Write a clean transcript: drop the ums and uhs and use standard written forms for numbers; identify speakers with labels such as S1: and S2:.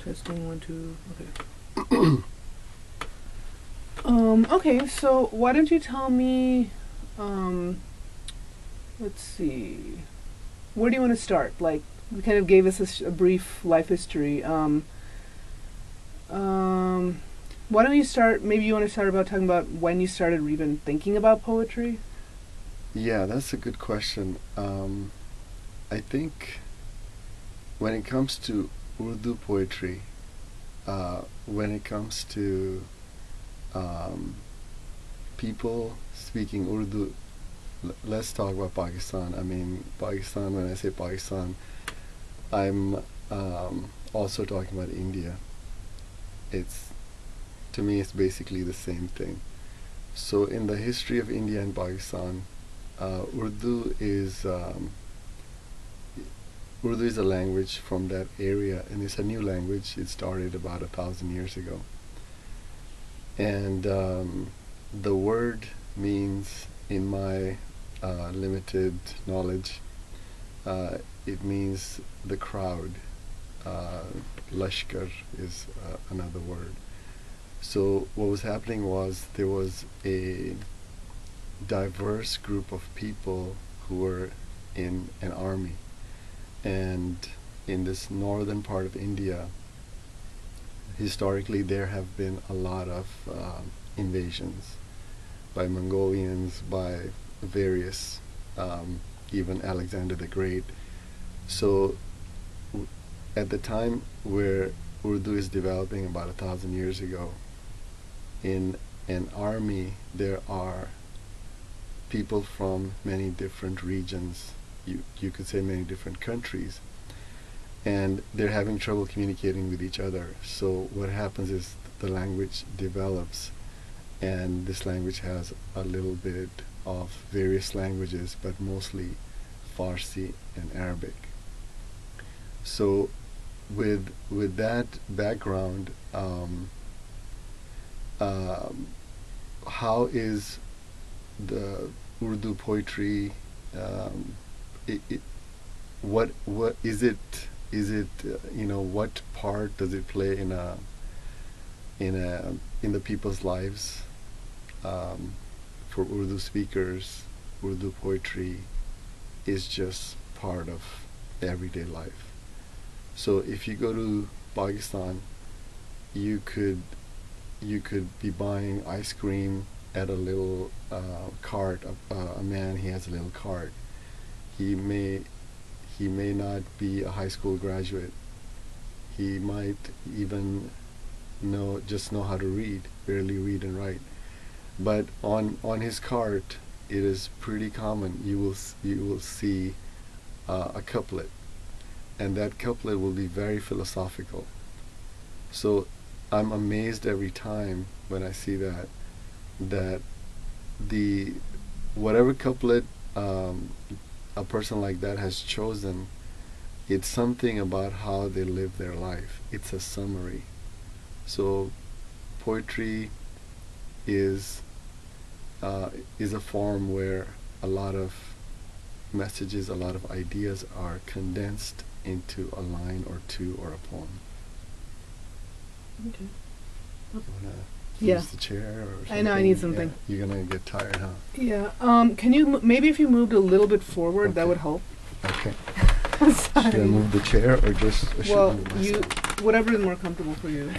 S1: Testing 1, 2. Okay. Okay. So why don't you tell me? Let's see. Where do you want to start? Like, you kind of gave us a brief life history. Why don't you start? Maybe you want to start about talking about when you started even thinking about poetry.
S2: Yeah, that's a good question. I think when it comes to Urdu poetry, when it comes to people speaking Urdu, let's talk about Pakistan. I mean, Pakistan, when I say Pakistan, I'm also talking about India. To me, it's basically the same thing. So in the history of India and Pakistan, Urdu is a language from that area, and it's a new language. It started about 1,000 years ago. And the word means, in my limited knowledge, it means the crowd. Lashkar is another word. So what was happening was there was a diverse group of people who were in an army. And in this northern part of India, historically there have been a lot of invasions by Mongolians, by various, even Alexander the Great. So at the time where Urdu is developing, about 1,000 years ago, in an army there are people from many different regions, you could say many different countries, and they're having trouble communicating with each other. So what happens is the language develops, and this language has a little bit of various languages, but mostly Farsi and Arabic. So with that background, how is the Urdu poetry? What is it? Is it what part does it play in the people's lives? For Urdu speakers, Urdu poetry is just part of everyday life. So if you go to Pakistan, you could be buying ice cream at a little cart. A man, he has a little cart. He may not be a high school graduate. He might even just know how to read, barely read and write. But on his cart, it is pretty common. You will see a couplet, and that couplet will be very philosophical. So I'm amazed every time when I see that the whatever couplet a person like that has chosen, it's something about how they live their life. It's a summary. So poetry is a form where a lot of messages, a lot of ideas are condensed into a line or two or a poem.
S1: Okay.
S2: You wanna use the chair or something?
S1: I know, I need something.
S2: Yeah, you're gonna get tired, huh?
S1: Yeah. Can you maybe if you moved a little bit forward, that would help.
S2: Okay.
S1: Sorry.
S2: Should I move the chair or just?
S1: Well, whatever is more comfortable for you.